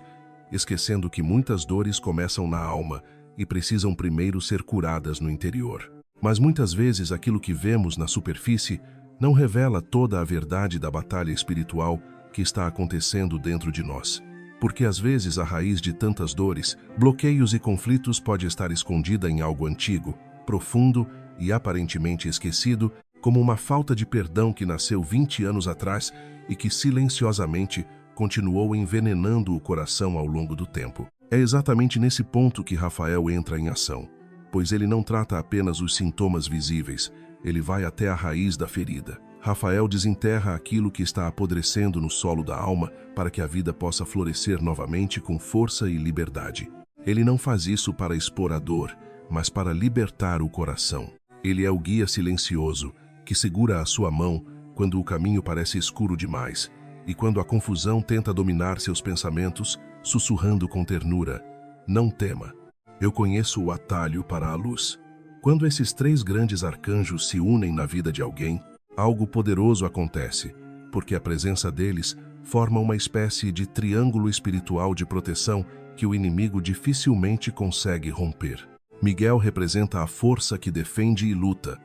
esquecendo que muitas dores começam na alma e precisam primeiro ser curadas no interior. Mas muitas vezes aquilo que vemos na superfície não revela toda a verdade da batalha espiritual que está acontecendo dentro de nós. Porque às vezes a raiz de tantas dores, bloqueios e conflitos pode estar escondida em algo antigo, profundo e aparentemente esquecido, como uma falta de perdão que nasceu 20 anos atrás e que silenciosamente continuou envenenando o coração ao longo do tempo. É exatamente nesse ponto que Rafael entra em ação, pois ele não trata apenas os sintomas visíveis, ele vai até a raiz da ferida. Rafael desenterra aquilo que está apodrecendo no solo da alma para que a vida possa florescer novamente com força e liberdade. Ele não faz isso para expor a dor, mas para libertar o coração. Ele é o guia silencioso que segura a sua mão quando o caminho parece escuro demais e quando a confusão tenta dominar seus pensamentos, sussurrando com ternura: não tema, eu conheço o atalho para a luz. Quando esses três grandes arcanjos se unem na vida de alguém, algo poderoso acontece, porque a presença deles forma uma espécie de triângulo espiritual de proteção que o inimigo dificilmente consegue romper. Miguel representa a força que defende e luta.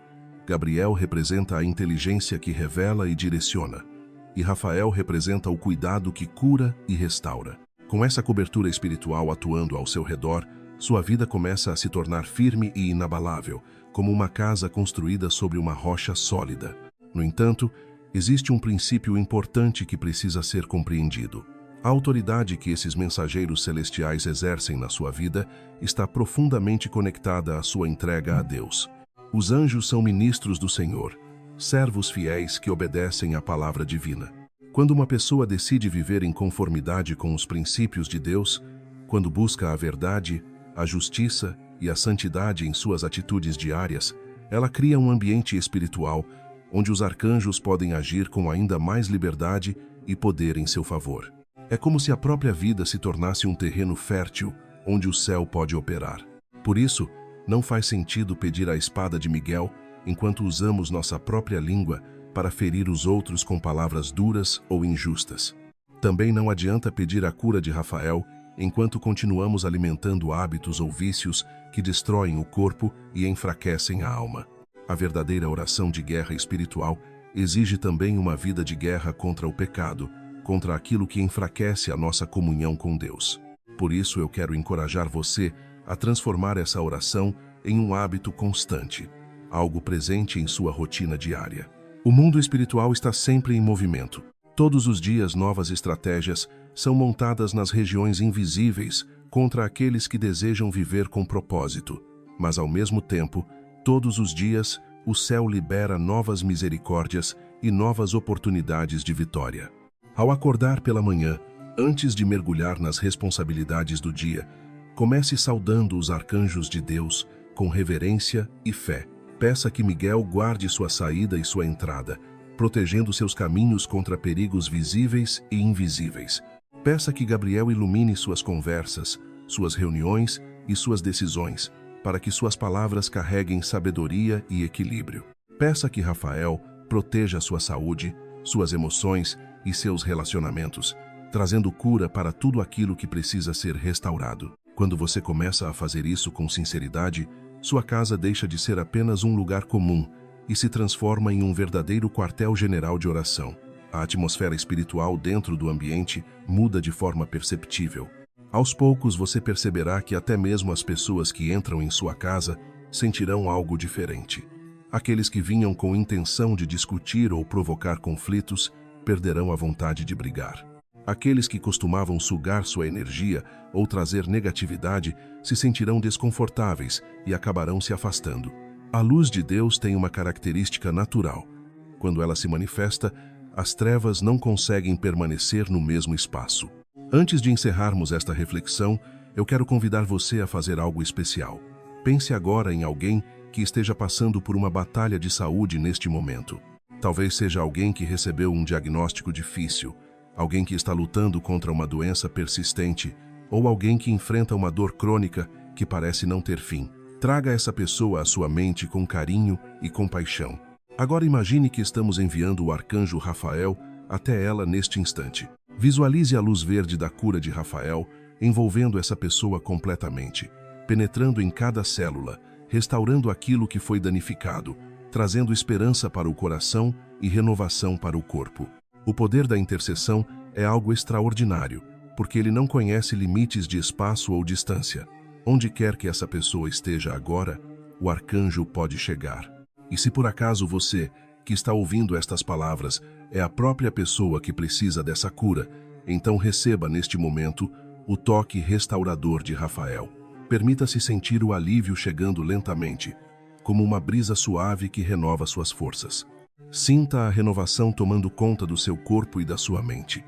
Gabriel representa a inteligência que revela e direciona, e Rafael representa o cuidado que cura e restaura. Com essa cobertura espiritual atuando ao seu redor, sua vida começa a se tornar firme e inabalável, como uma casa construída sobre uma rocha sólida. No entanto, existe um princípio importante que precisa ser compreendido. A autoridade que esses mensageiros celestiais exercem na sua vida está profundamente conectada à sua entrega a Deus. Os anjos são ministros do Senhor, servos fiéis que obedecem à palavra divina. Quando uma pessoa decide viver em conformidade com os princípios de Deus, quando busca a verdade, a justiça e a santidade em suas atitudes diárias, ela cria um ambiente espiritual onde os arcanjos podem agir com ainda mais liberdade e poder em seu favor. É como se a própria vida se tornasse um terreno fértil onde o céu pode operar. Por isso, não faz sentido pedir a espada de Miguel enquanto usamos nossa própria língua para ferir os outros com palavras duras ou injustas. Também não adianta pedir a cura de Rafael enquanto continuamos alimentando hábitos ou vícios que destroem o corpo e enfraquecem a alma. A verdadeira oração de guerra espiritual exige também uma vida de guerra contra o pecado, contra aquilo que enfraquece a nossa comunhão com Deus. Por isso eu quero encorajar você a transformar essa oração em um hábito constante, algo presente em sua rotina diária. O mundo espiritual está sempre em movimento. Todos os dias novas estratégias são montadas nas regiões invisíveis contra aqueles que desejam viver com propósito. Mas ao mesmo tempo, todos os dias, o céu libera novas misericórdias e novas oportunidades de vitória. Ao acordar pela manhã, antes de mergulhar nas responsabilidades do dia, comece saudando os arcanjos de Deus com reverência e fé. Peça que Miguel guarde sua saída e sua entrada, protegendo seus caminhos contra perigos visíveis e invisíveis. Peça que Gabriel ilumine suas conversas, suas reuniões e suas decisões, para que suas palavras carreguem sabedoria e equilíbrio. Peça que Rafael proteja sua saúde, suas emoções e seus relacionamentos, trazendo cura para tudo aquilo que precisa ser restaurado. Quando você começa a fazer isso com sinceridade, sua casa deixa de ser apenas um lugar comum e se transforma em um verdadeiro quartel-general de oração. A atmosfera espiritual dentro do ambiente muda de forma perceptível. Aos poucos você perceberá que até mesmo as pessoas que entram em sua casa sentirão algo diferente. Aqueles que vinham com intenção de discutir ou provocar conflitos perderão a vontade de brigar. Aqueles que costumavam sugar sua energia ou trazer negatividade se sentirão desconfortáveis e acabarão se afastando. A luz de Deus tem uma característica natural. Quando ela se manifesta, as trevas não conseguem permanecer no mesmo espaço. Antes de encerrarmos esta reflexão, eu quero convidar você a fazer algo especial. Pense agora em alguém que esteja passando por uma batalha de saúde neste momento. Talvez seja alguém que recebeu um diagnóstico difícil, alguém que está lutando contra uma doença persistente ou alguém que enfrenta uma dor crônica que parece não ter fim. Traga essa pessoa à sua mente com carinho e compaixão. Agora imagine que estamos enviando o arcanjo Rafael até ela neste instante. Visualize a luz verde da cura de Rafael envolvendo essa pessoa completamente, penetrando em cada célula, restaurando aquilo que foi danificado, trazendo esperança para o coração e renovação para o corpo. O poder da intercessão é algo extraordinário, porque ele não conhece limites de espaço ou distância. Onde quer que essa pessoa esteja agora, o arcanjo pode chegar. E se por acaso você, que está ouvindo estas palavras, é a própria pessoa que precisa dessa cura, então receba neste momento o toque restaurador de Rafael. Permita-se sentir o alívio chegando lentamente, como uma brisa suave que renova suas forças. Sinta a renovação tomando conta do seu corpo e da sua mente.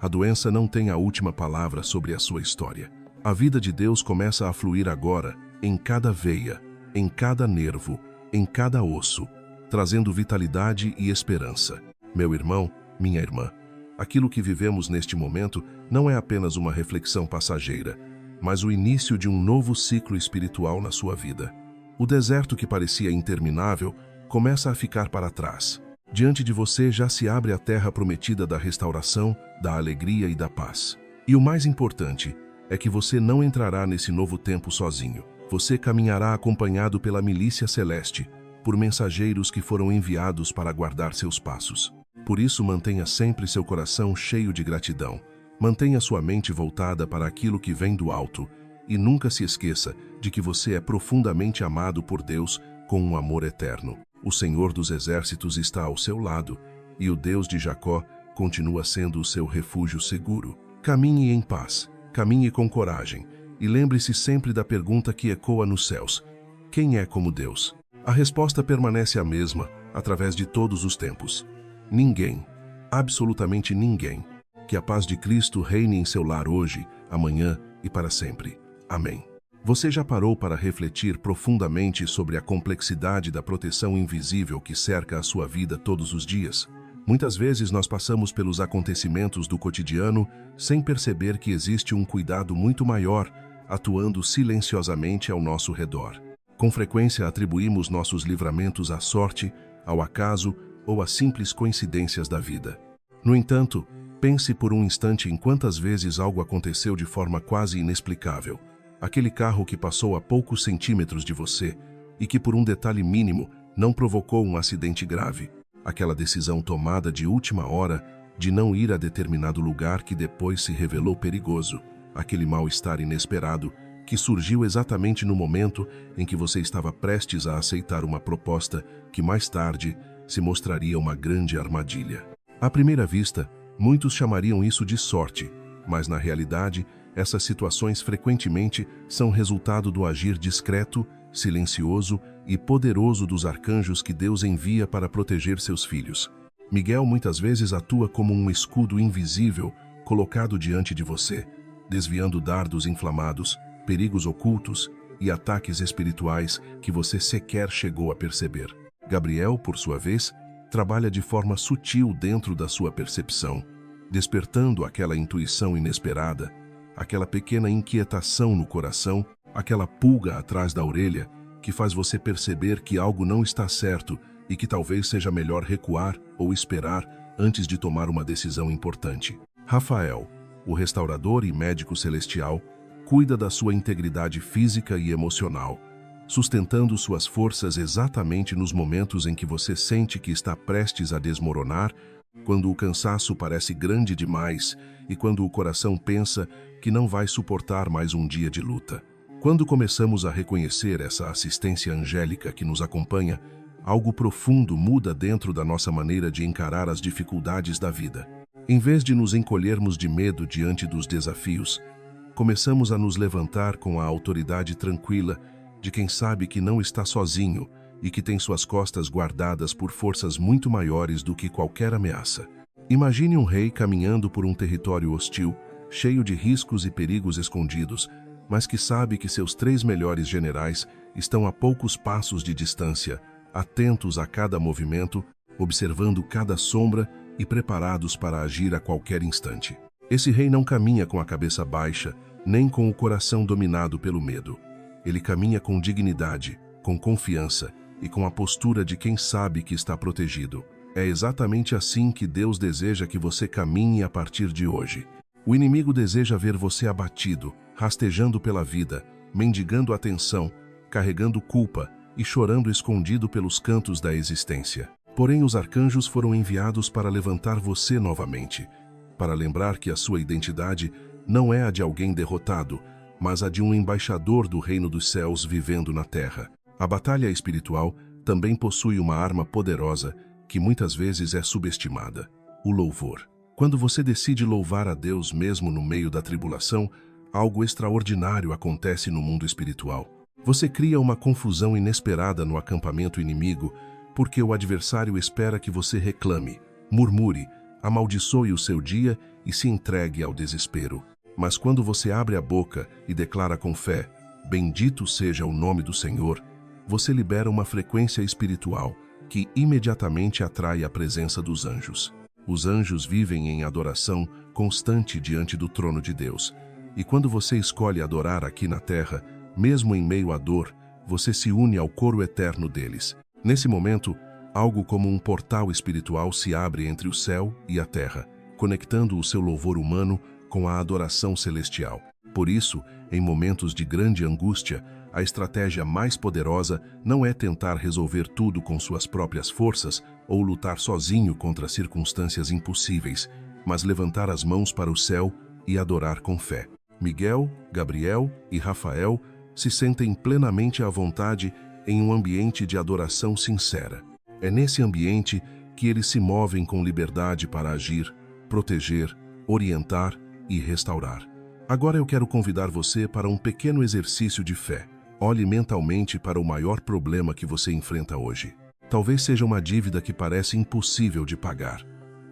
A doença não tem a última palavra sobre a sua história. A vida de Deus começa a fluir agora, em cada veia, em cada nervo, em cada osso, trazendo vitalidade e esperança. Meu irmão, minha irmã, aquilo que vivemos neste momento não é apenas uma reflexão passageira, mas o início de um novo ciclo espiritual na sua vida. O deserto que parecia interminável começa a ficar para trás. Diante de você já se abre a terra prometida da restauração, da alegria e da paz. E o mais importante é que você não entrará nesse novo tempo sozinho. Você caminhará acompanhado pela milícia celeste, por mensageiros que foram enviados para guardar seus passos. Por isso, mantenha sempre seu coração cheio de gratidão. Mantenha sua mente voltada para aquilo que vem do alto e nunca se esqueça de que você é profundamente amado por Deus com um amor eterno. O Senhor dos Exércitos está ao seu lado e o Deus de Jacó continua sendo o seu refúgio seguro. Caminhe em paz, caminhe com coragem e lembre-se sempre da pergunta que ecoa nos céus: quem é como Deus? A resposta permanece a mesma através de todos os tempos. Ninguém, absolutamente ninguém. Que a paz de Cristo reine em seu lar hoje, amanhã e para sempre. Amém. Você já parou para refletir profundamente sobre a complexidade da proteção invisível que cerca a sua vida todos os dias? Muitas vezes nós passamos pelos acontecimentos do cotidiano sem perceber que existe um cuidado muito maior atuando silenciosamente ao nosso redor. Com frequência atribuímos nossos livramentos à sorte, ao acaso ou às simples coincidências da vida. No entanto, pense por um instante em quantas vezes algo aconteceu de forma quase inexplicável. Aquele carro que passou a poucos centímetros de você e que por um detalhe mínimo não provocou um acidente grave. Aquela decisão tomada de última hora de não ir a determinado lugar que depois se revelou perigoso. Aquele mal-estar inesperado que surgiu exatamente no momento em que você estava prestes a aceitar uma proposta que mais tarde se mostraria uma grande armadilha. À primeira vista, muitos chamariam isso de sorte, mas na realidade, essas situações frequentemente são resultado do agir discreto, silencioso e poderoso dos arcanjos que Deus envia para proteger seus filhos. Miguel muitas vezes atua como um escudo invisível colocado diante de você, desviando dardos inflamados, perigos ocultos e ataques espirituais que você sequer chegou a perceber. Gabriel, por sua vez, trabalha de forma sutil dentro da sua percepção, despertando aquela intuição inesperada, aquela pequena inquietação no coração, aquela pulga atrás da orelha que faz você perceber que algo não está certo e que talvez seja melhor recuar ou esperar antes de tomar uma decisão importante. Rafael, o restaurador e médico celestial, cuida da sua integridade física e emocional, sustentando suas forças exatamente nos momentos em que você sente que está prestes a desmoronar, quando o cansaço parece grande demais e quando o coração pensa que não vai suportar mais um dia de luta. Quando começamos a reconhecer essa assistência angélica que nos acompanha, algo profundo muda dentro da nossa maneira de encarar as dificuldades da vida. Em vez de nos encolhermos de medo diante dos desafios, começamos a nos levantar com a autoridade tranquila de quem sabe que não está sozinho e que tem suas costas guardadas por forças muito maiores do que qualquer ameaça. Imagine um rei caminhando por um território hostil, cheio de riscos e perigos escondidos, mas que sabe que seus 3 melhores generais estão a poucos passos de distância, atentos a cada movimento, observando cada sombra e preparados para agir a qualquer instante. Esse rei não caminha com a cabeça baixa, nem com o coração dominado pelo medo. Ele caminha com dignidade, com confiança e com a postura de quem sabe que está protegido. É exatamente assim que Deus deseja que você caminhe a partir de hoje. O inimigo deseja ver você abatido, rastejando pela vida, mendigando atenção, carregando culpa e chorando escondido pelos cantos da existência. Porém, os arcanjos foram enviados para levantar você novamente, para lembrar que a sua identidade não é a de alguém derrotado, mas a de um embaixador do reino dos céus vivendo na terra. A batalha espiritual também possui uma arma poderosa que muitas vezes é subestimada: o louvor. Quando você decide louvar a Deus mesmo no meio da tribulação, algo extraordinário acontece no mundo espiritual. Você cria uma confusão inesperada no acampamento inimigo, porque o adversário espera que você reclame, murmure, amaldiçoe o seu dia e se entregue ao desespero. Mas quando você abre a boca e declara com fé, bendito seja o nome do Senhor, você libera uma frequência espiritual que imediatamente atrai a presença dos anjos. Os anjos vivem em adoração constante diante do trono de Deus. E quando você escolhe adorar aqui na terra, mesmo em meio à dor, você se une ao coro eterno deles. Nesse momento, algo como um portal espiritual se abre entre o céu e a terra, conectando o seu louvor humano com a adoração celestial. Por isso, em momentos de grande angústia, A estratégia mais poderosa não é tentar resolver tudo com suas próprias forças ou lutar sozinho contra circunstâncias impossíveis, mas levantar as mãos para o céu e adorar com fé. Miguel, Gabriel e Rafael se sentem plenamente à vontade em um ambiente de adoração sincera. É nesse ambiente que eles se movem com liberdade para agir, proteger, orientar e restaurar. Agora eu quero convidar você para um pequeno exercício de fé. Olhe mentalmente para o maior problema que você enfrenta hoje. Talvez seja uma dívida que parece impossível de pagar,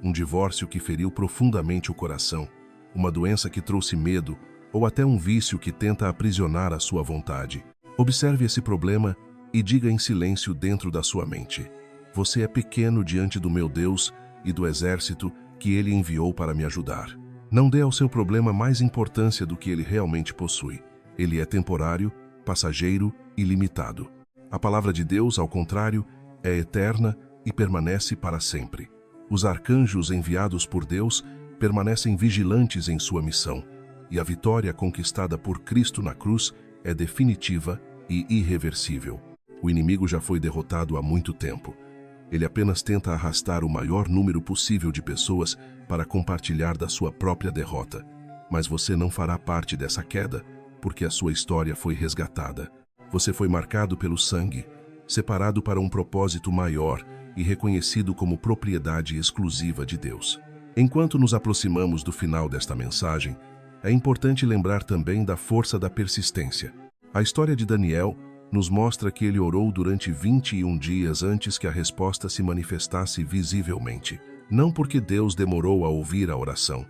um divórcio que feriu profundamente o coração, uma doença que trouxe medo ou até um vício que tenta aprisionar a sua vontade. Observe esse problema e diga em silêncio dentro da sua mente: você é pequeno diante do meu Deus e do exército que Ele enviou para me ajudar. Não dê ao seu problema mais importância do que ele realmente possui. Ele é temporário, passageiro e limitado. A palavra de Deus, ao contrário, é eterna e permanece para sempre. Os arcanjos enviados por Deus permanecem vigilantes em sua missão, e a vitória conquistada por Cristo na cruz é definitiva e irreversível. O inimigo já foi derrotado há muito tempo. Ele apenas tenta arrastar o maior número possível de pessoas para compartilhar da sua própria derrota. Mas você não fará parte dessa queda, porque a sua história foi resgatada. Você foi marcado pelo sangue, separado para um propósito maior e reconhecido como propriedade exclusiva de Deus. Enquanto nos aproximamos do final desta mensagem, é importante lembrar também da força da persistência. A história de Daniel nos mostra que ele orou durante 21 dias antes que a resposta se manifestasse visivelmente. Não porque Deus demorou a ouvir a oração,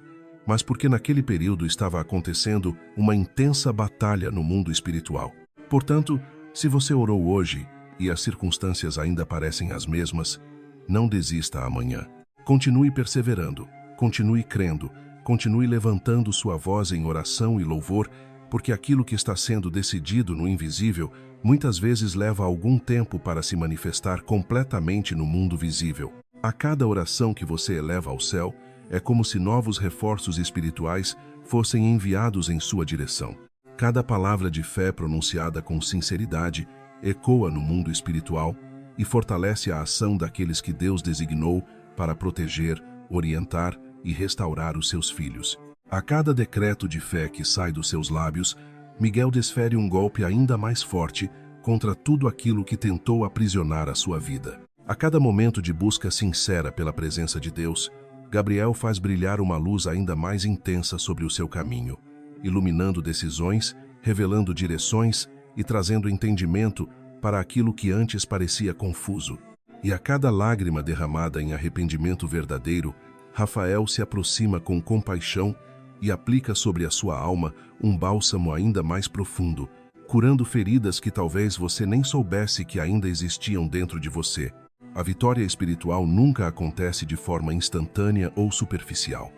mas porque naquele período estava acontecendo uma intensa batalha no mundo espiritual. Portanto, se você orou hoje e as circunstâncias ainda parecem as mesmas, não desista amanhã. Continue perseverando, continue crendo, continue levantando sua voz em oração e louvor, porque aquilo que está sendo decidido no invisível muitas vezes leva algum tempo para se manifestar completamente no mundo visível. A cada oração que você eleva ao céu, é como se novos reforços espirituais fossem enviados em sua direção. Cada palavra de fé pronunciada com sinceridade ecoa no mundo espiritual e fortalece a ação daqueles que Deus designou para proteger, orientar e restaurar os seus filhos. A cada decreto de fé que sai dos seus lábios, Miguel desfere um golpe ainda mais forte contra tudo aquilo que tentou aprisionar a sua vida. A cada momento de busca sincera pela presença de Deus, Gabriel faz brilhar uma luz ainda mais intensa sobre o seu caminho, iluminando decisões, revelando direções e trazendo entendimento para aquilo que antes parecia confuso. E a cada lágrima derramada em arrependimento verdadeiro, Rafael se aproxima com compaixão e aplica sobre a sua alma um bálsamo ainda mais profundo, curando feridas que talvez você nem soubesse que ainda existiam dentro de você. A vitória espiritual nunca acontece de forma instantânea ou superficial.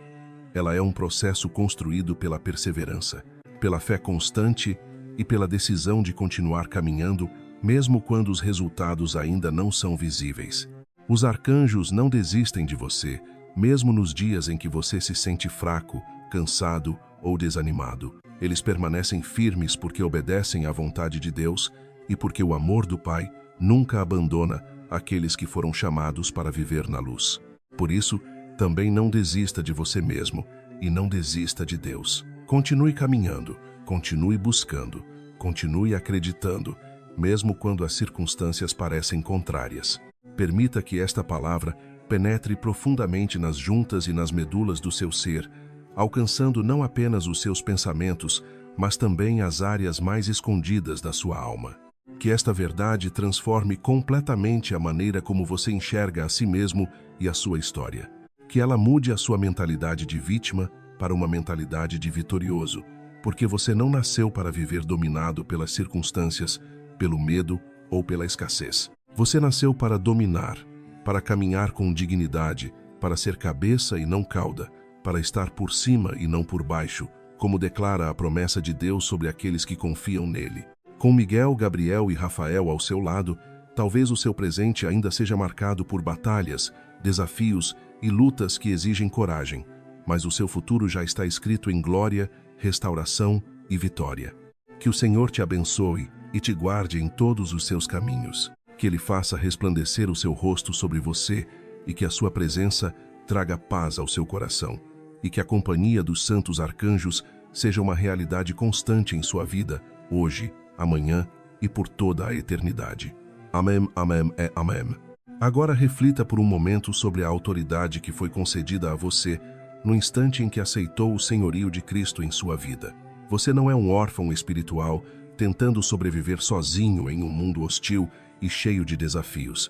Ela é um processo construído pela perseverança, pela fé constante e pela decisão de continuar caminhando, mesmo quando os resultados ainda não são visíveis. Os arcanjos não desistem de você, mesmo nos dias em que você se sente fraco, cansado ou desanimado. Eles permanecem firmes porque obedecem à vontade de Deus e porque o amor do Pai nunca abandona aqueles que foram chamados para viver na luz. Por isso, também não desista de você mesmo e não desista de Deus. Continue caminhando, continue buscando, continue acreditando, mesmo quando as circunstâncias parecem contrárias. Permita que esta palavra penetre profundamente nas juntas e nas medulas do seu ser, alcançando não apenas os seus pensamentos, mas também as áreas mais escondidas da sua alma. Que esta verdade transforme completamente a maneira como você enxerga a si mesmo e a sua história. Que ela mude a sua mentalidade de vítima para uma mentalidade de vitorioso, porque você não nasceu para viver dominado pelas circunstâncias, pelo medo ou pela escassez. Você nasceu para dominar, para caminhar com dignidade, para ser cabeça e não cauda, para estar por cima e não por baixo, como declara a promessa de Deus sobre aqueles que confiam nele. Com Miguel, Gabriel e Rafael ao seu lado, talvez o seu presente ainda seja marcado por batalhas, desafios e lutas que exigem coragem, mas o seu futuro já está escrito em glória, restauração e vitória. Que o Senhor te abençoe e te guarde em todos os seus caminhos. Que Ele faça resplandecer o seu rosto sobre você e que a sua presença traga paz ao seu coração. E que a companhia dos santos arcanjos seja uma realidade constante em sua vida, hoje, amanhã e por toda a eternidade. Amém, amém e amém. Agora reflita por um momento sobre a autoridade que foi concedida a você no instante em que aceitou o senhorio de Cristo em sua vida. Você não é um órfão espiritual tentando sobreviver sozinho em um mundo hostil e cheio de desafios.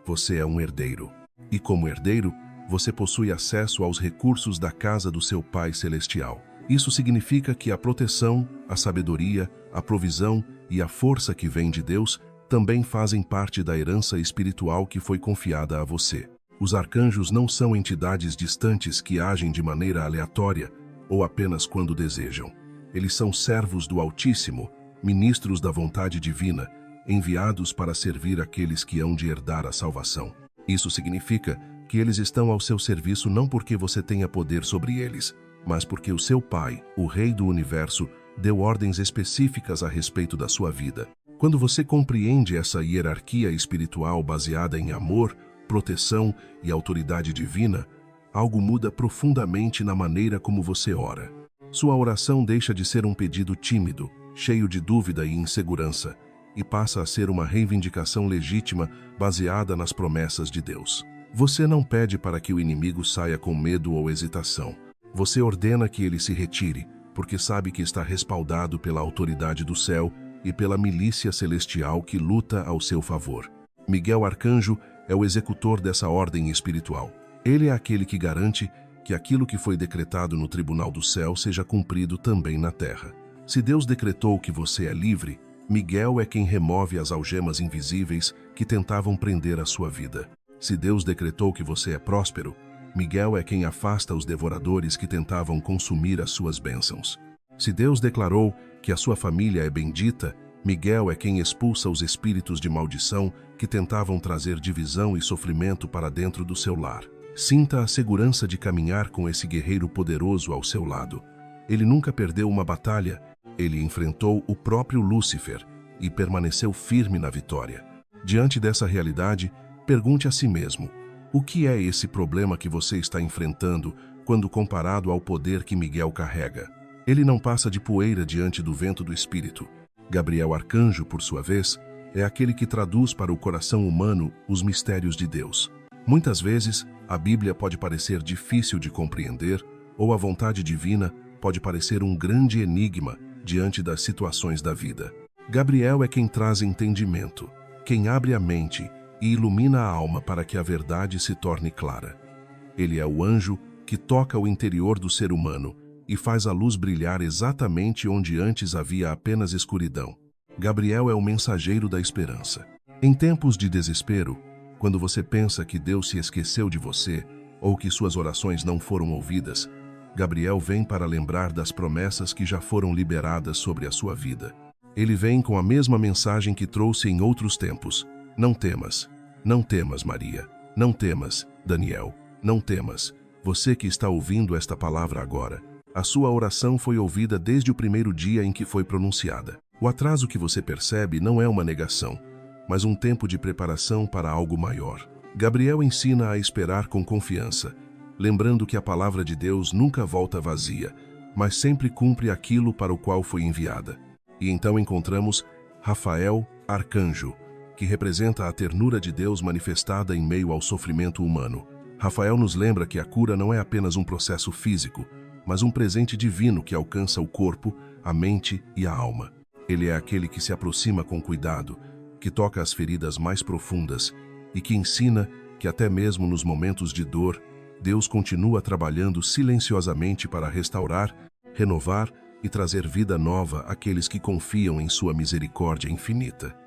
Você é um herdeiro. E como herdeiro, você possui acesso aos recursos da casa do seu Pai Celestial. Isso significa que a proteção, a sabedoria, a provisão e a força que vem de Deus também fazem parte da herança espiritual que foi confiada a você. Os arcanjos não são entidades distantes que agem de maneira aleatória ou apenas quando desejam. Eles são servos do Altíssimo, ministros da vontade divina, enviados para servir aqueles que hão de herdar a salvação. Isso significa que eles estão ao seu serviço não porque você tenha poder sobre eles, mas porque o seu Pai, o Rei do Universo, deu ordens específicas a respeito da sua vida. Quando você compreende essa hierarquia espiritual baseada em amor, proteção e autoridade divina, algo muda profundamente na maneira como você ora. Sua oração deixa de ser um pedido tímido, cheio de dúvida e insegurança, e passa a ser uma reivindicação legítima baseada nas promessas de Deus. Você não pede para que o inimigo saia com medo ou hesitação. Você ordena que ele se retire, porque sabe que está respaldado pela autoridade do céu e pela milícia celestial que luta ao seu favor. Miguel Arcanjo é o executor dessa ordem espiritual. Ele é aquele que garante que aquilo que foi decretado no tribunal do céu seja cumprido também na terra. Se Deus decretou que você é livre, Miguel é quem remove as algemas invisíveis que tentavam prender a sua vida. Se Deus decretou que você é próspero, Miguel é quem afasta os devoradores que tentavam consumir as suas bênçãos. Se Deus declarou que a sua família é bendita, Miguel é quem expulsa os espíritos de maldição que tentavam trazer divisão e sofrimento para dentro do seu lar. Sinta a segurança de caminhar com esse guerreiro poderoso ao seu lado. Ele nunca perdeu uma batalha, ele enfrentou o próprio Lúcifer e permaneceu firme na vitória. Diante dessa realidade, pergunte a si mesmo: o que é esse problema que você está enfrentando quando comparado ao poder que Miguel carrega? Ele não passa de poeira diante do vento do Espírito. Gabriel Arcanjo, por sua vez, é aquele que traduz para o coração humano os mistérios de Deus. Muitas vezes, a Bíblia pode parecer difícil de compreender, ou a vontade divina pode parecer um grande enigma diante das situações da vida. Gabriel é quem traz entendimento, quem abre a mente e ilumina a alma para que a verdade se torne clara. Ele é o anjo que toca o interior do ser humano e faz a luz brilhar exatamente onde antes havia apenas escuridão. Gabriel é o mensageiro da esperança. Em tempos de desespero, quando você pensa que Deus se esqueceu de você ou que suas orações não foram ouvidas, Gabriel vem para lembrar das promessas que já foram liberadas sobre a sua vida. Ele vem com a mesma mensagem que trouxe em outros tempos. Não temas, Maria. Não temas, Daniel. Não temas, você que está ouvindo esta palavra agora. A sua oração foi ouvida desde o primeiro dia em que foi pronunciada. O atraso que você percebe não é uma negação, mas um tempo de preparação para algo maior. Gabriel ensina a esperar com confiança, lembrando que a palavra de Deus nunca volta vazia, mas sempre cumpre aquilo para o qual foi enviada. E então encontramos Rafael, arcanjo, que representa a ternura de Deus manifestada em meio ao sofrimento humano. Rafael nos lembra que a cura não é apenas um processo físico, mas um presente divino que alcança o corpo, a mente e a alma. Ele é aquele que se aproxima com cuidado, que toca as feridas mais profundas e que ensina que até mesmo nos momentos de dor, Deus continua trabalhando silenciosamente para restaurar, renovar e trazer vida nova àqueles que confiam em sua misericórdia infinita.